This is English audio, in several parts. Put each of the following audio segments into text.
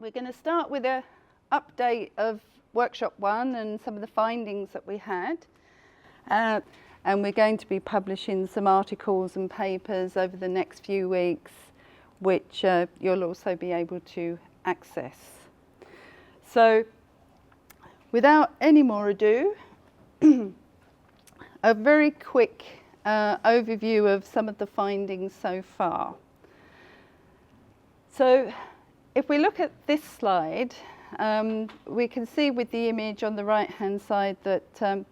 We're going to start with an update of workshop 1 and some of the findings that we had. And we're going to be publishing some articles and papers over the next few weeks, which you'll also be able to access. So, without any more ado, a very quick overview of some of the findings so far. So, if we look at this slide, we can see with the image on the right-hand side that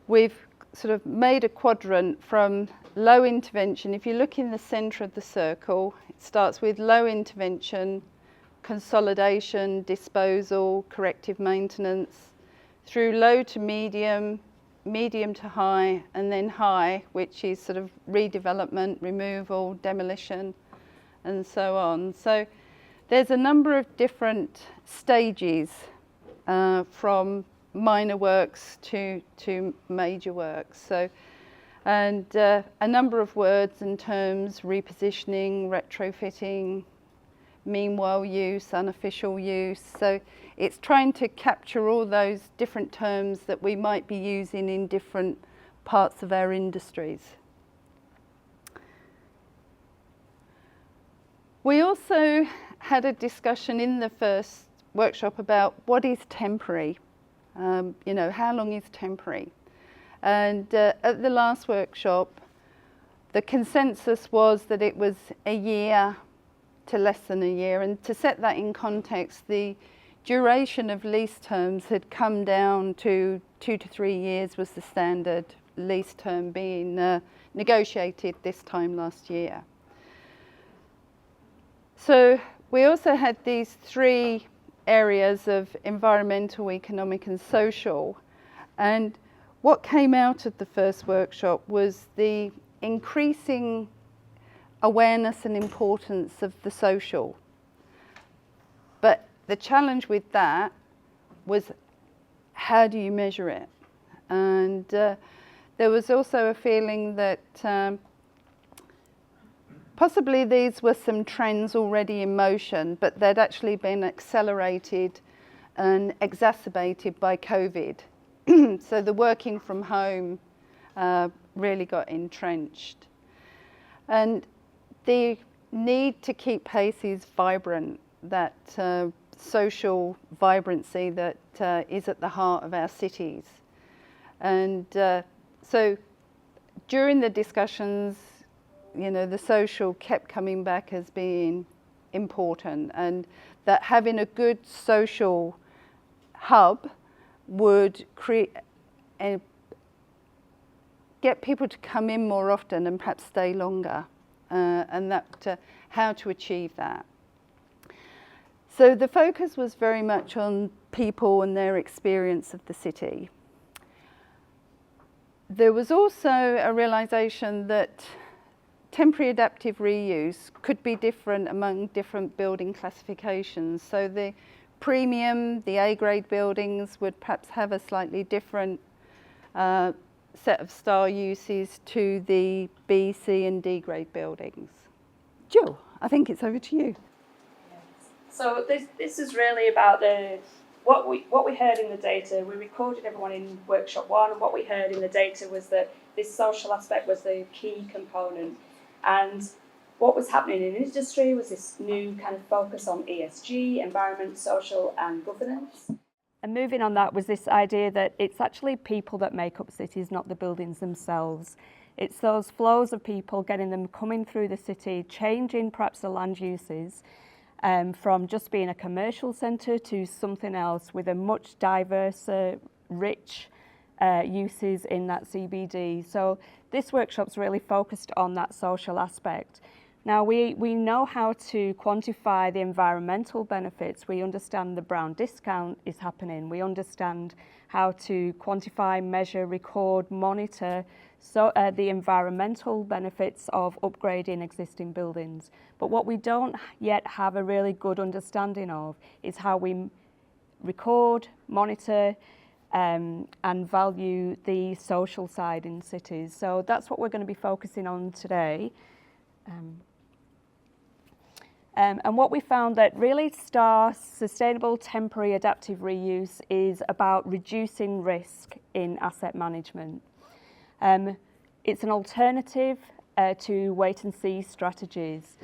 we've sort of made a quadrant from low intervention. If you look in the centre of the circle, it starts with low intervention, consolidation, disposal, corrective maintenance, through low to medium, medium to high, and then high, which is sort of redevelopment, removal, demolition, and so on. So there's a number of different stages from minor works to major works. So, and a number of words and terms: repositioning, retrofitting, meanwhile use, unofficial use. So it's trying to capture all those different terms that we might be using in different parts of our industries. We also had a discussion in the first workshop about what is temporary. How long is temporary? And at the last workshop, the consensus was that it was a year to less than a year. And to set that in context, the duration of lease terms had come down to 2 to 3 years was the standard lease term being negotiated this time last year. So we also had these 3 areas of environmental, economic and social, and what came out of the first workshop was the increasing awareness and importance of the social. But the challenge with that was, how do you measure it? And there was also a feeling that possibly these were some trends already in motion, but they'd actually been accelerated and exacerbated by COVID. So the working from home really got entrenched. And the need to keep pace is vibrant, that social vibrancy that is at the heart of our cities. And so during the discussions, the social kept coming back as being important, and that having a good social hub would create get people to come in more often and perhaps stay longer, and that how to achieve that. So the focus was very much on people and their experience of the city. There was also a realization that temporary adaptive reuse could be different among different building classifications. So the premium, the A-grade buildings would perhaps have a slightly different set of STAR uses to the B, C and D-grade buildings. Gill, I think it's over to you. So this is really about what we heard in the data. We recorded everyone in workshop 1, and what we heard in the data was that this social aspect was the key component. And what was happening in industry was this new kind of focus on ESG, environment, social and governance. And moving on that was this idea that it's actually people that make up cities, not the buildings themselves. It's those flows of people, getting them coming through the city, changing perhaps the land uses from just being a commercial centre to something else with a much diverse, rich uses in that CBD. So this workshop's really focused on that social aspect. Now we know how to quantify the environmental benefits. We understand the brown discount is happening. We understand how to quantify, measure, record, monitor the environmental benefits of upgrading existing buildings. But what we don't yet have a really good understanding of is how we record, monitor, and value the social side in cities. So that's what we're going to be focusing on today. And what we found that really STAR, Sustainable Temporary Adaptive Reuse, is about reducing risk in asset management. It's an alternative to wait and see strategies.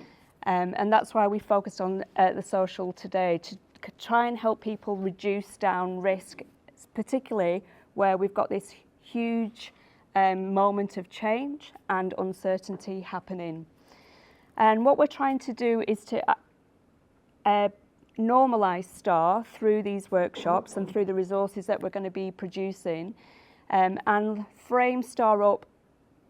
And that's why we focused on the social today, to try and help people reduce down risk, particularly where we've got this huge moment of change and uncertainty happening. And what we're trying to do is to normalise STAR through these workshops and through the resources that we're going to be producing, and frame STAR up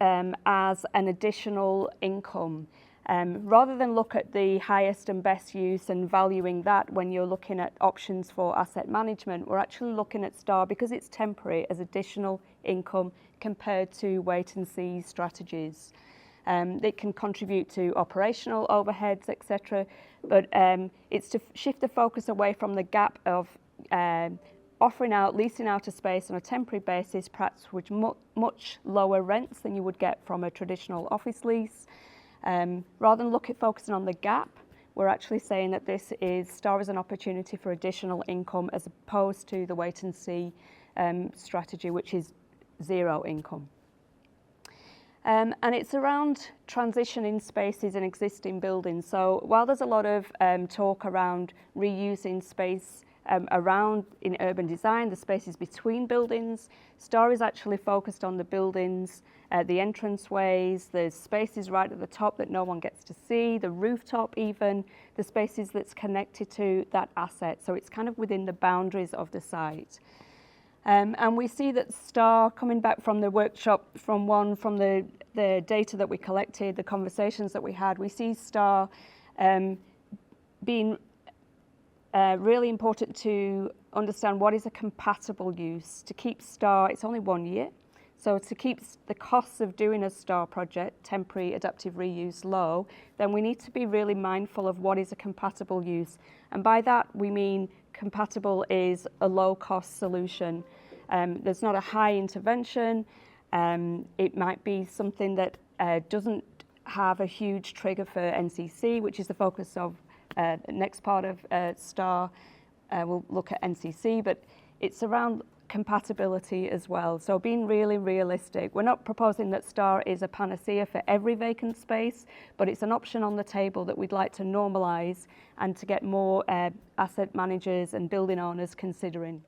as an additional income. Rather than look at the highest and best use and valuing that when you're looking at options for asset management, we're actually looking at STAR because it's temporary as additional income compared to wait and see strategies. It can contribute to operational overheads, etc. But it's to shift the focus away from the gap of leasing out a space on a temporary basis, perhaps with much lower rents than you would get from a traditional office lease. Rather than focusing on the gap, we're actually saying that this is STAR as an opportunity for additional income as opposed to the wait and see strategy, which is zero income. And it's around transitioning spaces in existing buildings. So while there's a lot of talk around reusing space around in urban design, the spaces between buildings, STAR is actually focused on the buildings, the entranceways, the spaces right at the top that no one gets to see, the rooftop even, the spaces that's connected to that asset. So it's kind of within the boundaries of the site. And we see that STAR, coming back from the workshop, from the data that we collected, the conversations that we had, we see STAR being really important to understand what is a compatible use. To keep STAR, it's only 1 year, so to keep the costs of doing a STAR project, temporary adaptive reuse, low, then we need to be really mindful of what is a compatible use. And by that we mean compatible is a low-cost solution. There's not a high intervention. It might be something that doesn't have a huge trigger for NCC, which is the focus of the next part of STAR. We'll look at NCC, but it's around compatibility as well. So being really realistic. We're not proposing that STAR is a panacea for every vacant space, but it's an option on the table that we'd like to normalise and to get more asset managers and building owners considering.